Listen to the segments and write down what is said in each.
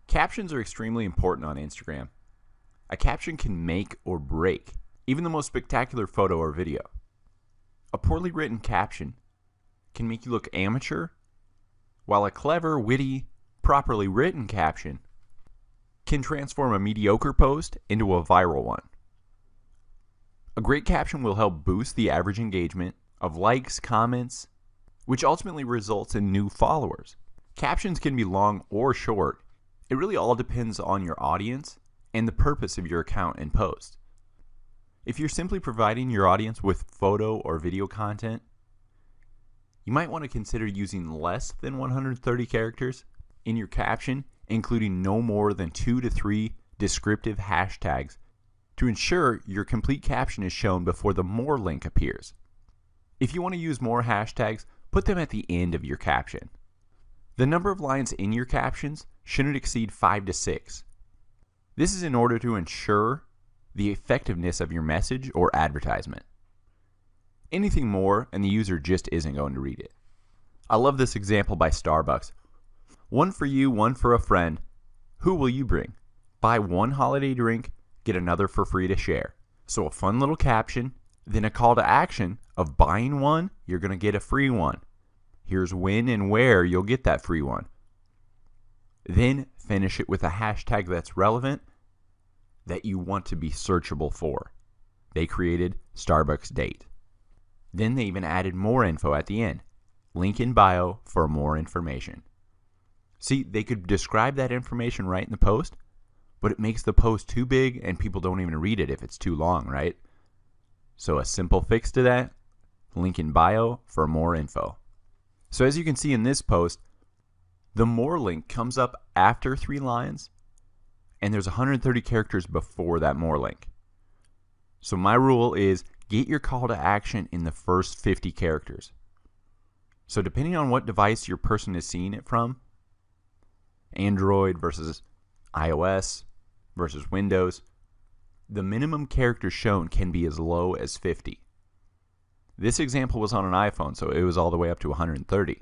Captions are extremely important on Instagram. A caption can make or break even the most spectacular photo or video. A poorly written caption can make you look amateur, while a clever, witty, properly written caption can transform a mediocre post into a viral one. A great caption will help boost the average engagement of likes, comments, which ultimately results in new followers. Captions can be long or short. It really all depends on your audience and the purpose of your account and post. If you're simply providing your audience with photo or video content, you might want to consider using less than 130 characters in your caption, including no more than 2 to 3 descriptive hashtags to ensure your complete caption is shown before the more link appears. If you want to use more hashtags, put them at the end of your caption. The number of lines in your captions shouldn't exceed 5 to 6. This is in order to ensure the effectiveness of your message or advertisement. Anything more and the user just isn't going to read it. I love this example by Starbucks. One for you, one for a friend. Who will you bring? Buy one holiday drink, get another for free to share. So a fun little caption, then a call to action of buying one, you're going to get a free one. Here's when and where you'll get that free one. Then finish it with a hashtag that's relevant that you want to be searchable for. They created Starbucks date. Then they even added more info at the end. Link in bio for more information. See, they could describe that information right in the post, but it makes the post too big and people don't even read it if it's too long, right? So a simple fix to that, link in bio for more info. So as you can see in this post, the more link comes up after 3 lines, and there's 130 characters before that more link. So my rule is get your call to action in the first 50 characters. So depending on what device your person is seeing it from, Android versus iOS versus Windows, the minimum characters shown can be as low as 50. This example was on an iPhone, so it was all the way up to 130.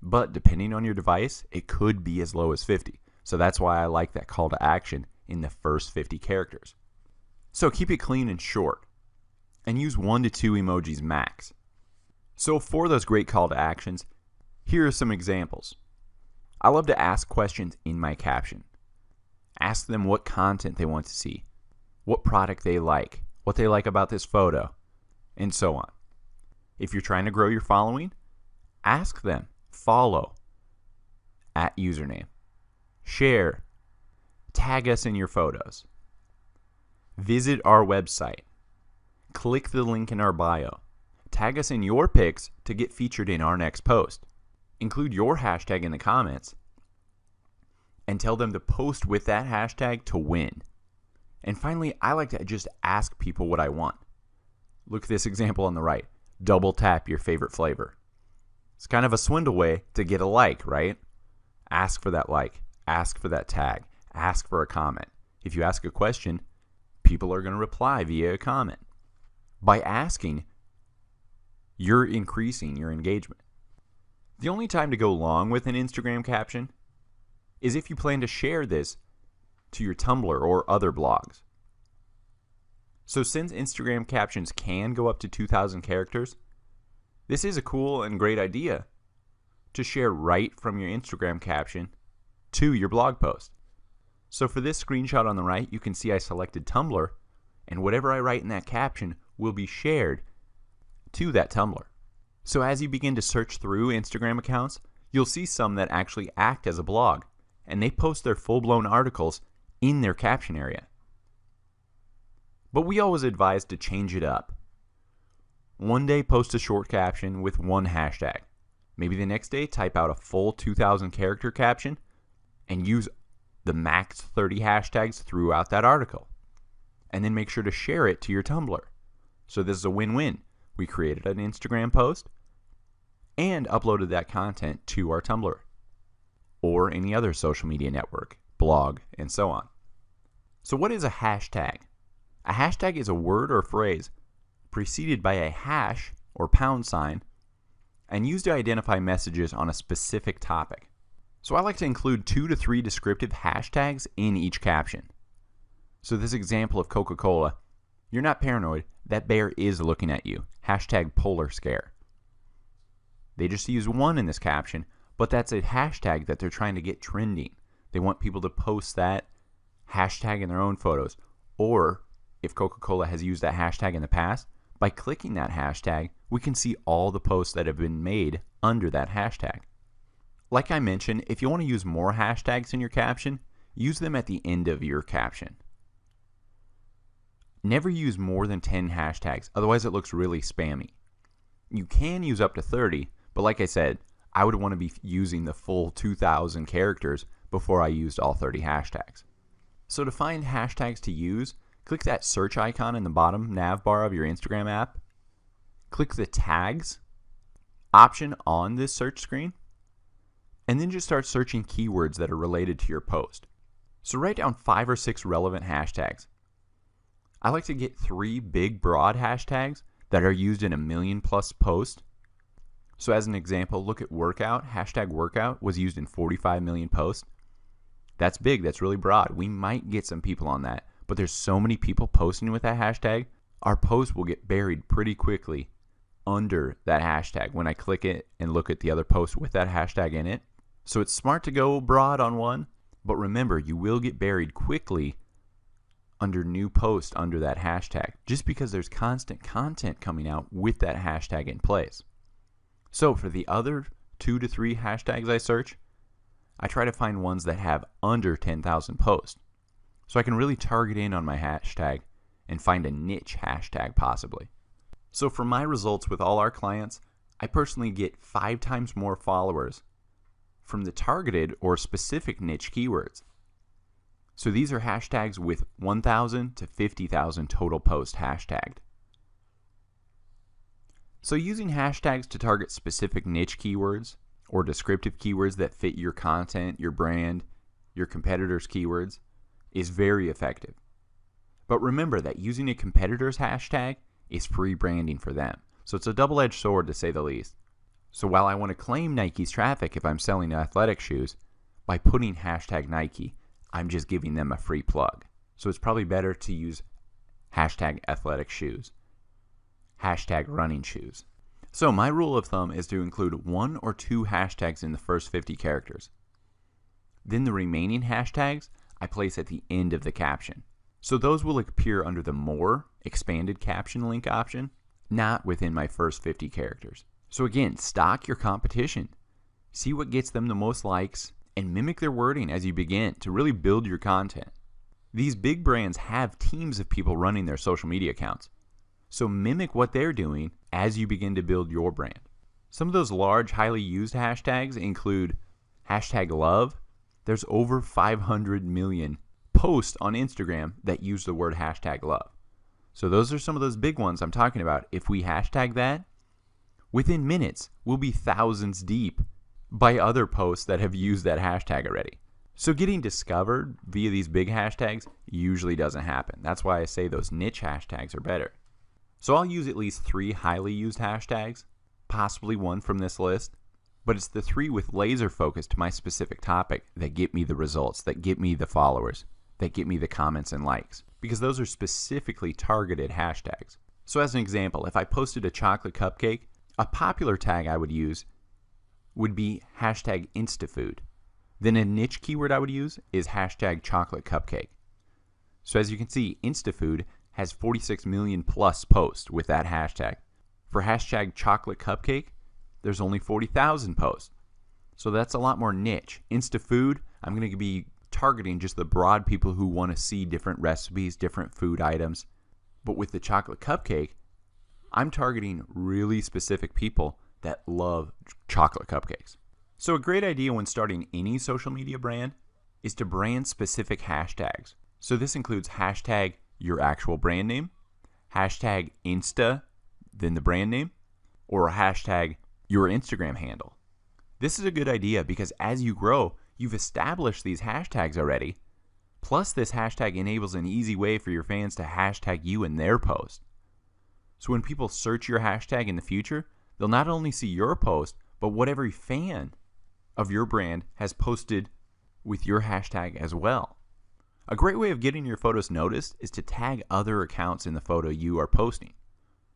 But depending on your device, it could be as low as 50. So that's why I like that call to action in the first 50 characters. So keep it clean and short, and use 1 to 2 emojis max. So for those great call to actions, here are some examples. I love to ask questions in my caption. Ask them what content they want to see, what product they like, what they like about this photo, and so on. If you're trying to grow your following, ask them, follow, @username, share, tag us in your photos, visit our website, click the link in our bio, tag us in your pics to get featured in our next post, include your hashtag in the comments, and tell them to post with that hashtag to win. And finally, I like to just ask people what I want. Look at this example on the right. Double tap your favorite flavor. It's kind of a swindle way to get a like, right? Ask for that like. Ask for that tag. Ask for a comment. If you ask a question, people are going to reply via a comment. By asking, you're increasing your engagement. The only time to go long with an Instagram caption is if you plan to share this to your Tumblr or other blogs. So since Instagram captions can go up to 2,000 characters, this is a cool and great idea to share right from your Instagram caption to your blog post. So for this screenshot on the right, you can see I selected Tumblr, and whatever I write in that caption will be shared to that Tumblr. So as you begin to search through Instagram accounts, you'll see some that actually act as a blog, and they post their full-blown articles in their caption area. But we always advise to change it up. One day post a short caption with one hashtag. Maybe the next day type out a full 2,000 character caption and use the max 30 hashtags throughout that article. And then make sure to share it to your Tumblr. So this is a win-win. We created an Instagram post and uploaded that content to our Tumblr or any other social media network, blog, and so on. So what is a hashtag? A hashtag is a word or phrase preceded by a hash or pound sign and used to identify messages on a specific topic. So I like to include 2 to 3 descriptive hashtags in each caption. So this example of Coca-Cola, you're not paranoid, that bear is looking at you. Hashtag polar scare. They just use one in this caption, but that's a hashtag that they're trying to get trending. They want people to post that hashtag in their own photos. Or if Coca-Cola has used that hashtag in the past, by clicking that hashtag, we can see all the posts that have been made under that hashtag. Like I mentioned, if you want to use more hashtags in your caption, use them at the end of your caption. Never use more than 10 hashtags, otherwise it looks really spammy. You can use up to 30, but like I said, I would want to be using the full 2,000 characters before I used all 30 hashtags. So to find hashtags to use, click that search icon in the bottom nav bar of your Instagram app. Click the tags option on this search screen, and then just start searching keywords that are related to your post. So write down 5 or 6 relevant hashtags. I like to get 3 big broad hashtags that are used in 1 million plus posts. So as an example, look at workout. Hashtag workout was used in 45 million posts. That's big, that's really broad. We might get some people on that, but there's so many people posting with that hashtag, our post will get buried pretty quickly under that hashtag when I click it and look at the other posts with that hashtag in it. So it's smart to go broad on one, but remember, you will get buried quickly under new posts under that hashtag, just because there's constant content coming out with that hashtag in place. So for the other 2 to 3 hashtags I search, I try to find ones that have under 10,000 posts. So I can really target in on my hashtag and find a niche hashtag possibly. So for my results with all our clients, I personally get 5 times more followers from the targeted or specific niche keywords. So these are hashtags with 1,000 to 50,000 total posts hashtagged. So using hashtags to target specific niche keywords or descriptive keywords that fit your content, your brand, your competitors' keywords is very effective. But remember that using a competitor's hashtag is free branding for them. So it's a double-edged sword to say the least. So while I want to claim Nike's traffic if I'm selling athletic shoes, by putting hashtag Nike, I'm just giving them a free plug. So it's probably better to use hashtag athletic shoes, hashtag running shoes. So my rule of thumb is to include 1 or 2 hashtags in the first 50 characters. Then the remaining hashtags I place at the end of the caption. So those will appear under the more expanded caption link option, not within my first 50 characters. So again, stock your competition. See what gets them the most likes and mimic their wording as you begin to really build your content. These big brands have teams of people running their social media accounts. So mimic what they're doing as you begin to build your brand. Some of those large, highly used hashtags include hashtag love. There's over 500 million posts on Instagram that use the word hashtag love. So those are some of those big ones I'm talking about. If we hashtag that, within minutes, we'll be thousands deep by other posts that have used that hashtag already. So getting discovered via these big hashtags usually doesn't happen. That's why I say those niche hashtags are better. So I'll use at least 3 highly used hashtags, possibly 1 from this list, but it's the 3 with laser focus to my specific topic that get me the results, that get me the followers, that get me the comments and likes, because those are specifically targeted hashtags. So as an example, if I posted a chocolate cupcake, a popular tag I would use would be hashtag instafood. Then a niche keyword I would use is hashtag chocolate cupcake. So as you can see, instafood has 46 million plus posts with that hashtag. For hashtag chocolate cupcake, there's only 40,000 posts. So that's a lot more niche. Instafood, I'm going to be targeting just the broad people who want to see different recipes, different food items. But with the chocolate cupcake, I'm targeting really specific people that love chocolate cupcakes. So a great idea when starting any social media brand is to brand specific hashtags. So this includes hashtag your actual brand name, hashtag Insta, then the brand name, or hashtag your Instagram handle. This is a good idea because as you grow, you've established these hashtags already. Plus, this hashtag enables an easy way for your fans to hashtag you in their post. So when people search your hashtag in the future, they'll not only see your post, but what every fan of your brand has posted with your hashtag as well. A great way of getting your photos noticed is to tag other accounts in the photo you are posting.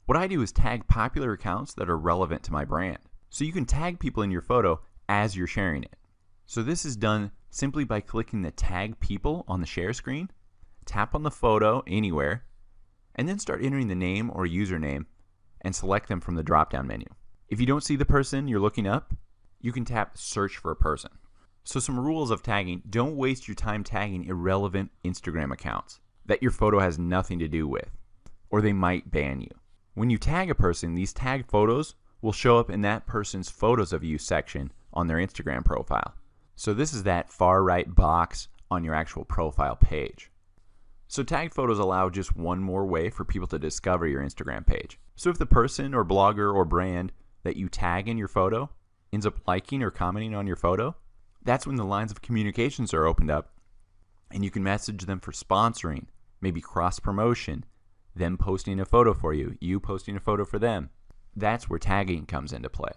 What I do is tag popular accounts that are relevant to my brand. So you can tag people in your photo as you're sharing it. So this is done simply by clicking the tag people on the share screen, tap on the photo anywhere, and then start entering the name or username and select them from the drop-down menu. If you don't see the person you're looking up, you can tap search for a person. So some rules of tagging: don't waste your time tagging irrelevant Instagram accounts that your photo has nothing to do with, or they might ban you. When you tag a person, these tagged photos will show up in that person's photos of you section on their Instagram profile. So this is that far right box on your actual profile page. So tagged photos allow just one more way for people to discover your Instagram page. So if the person or blogger or brand that you tag in your photo ends up liking or commenting on your photo, that's when the lines of communications are opened up and you can message them for sponsoring, maybe cross promotion, them posting a photo for you, you posting a photo for them. That's where tagging comes into play.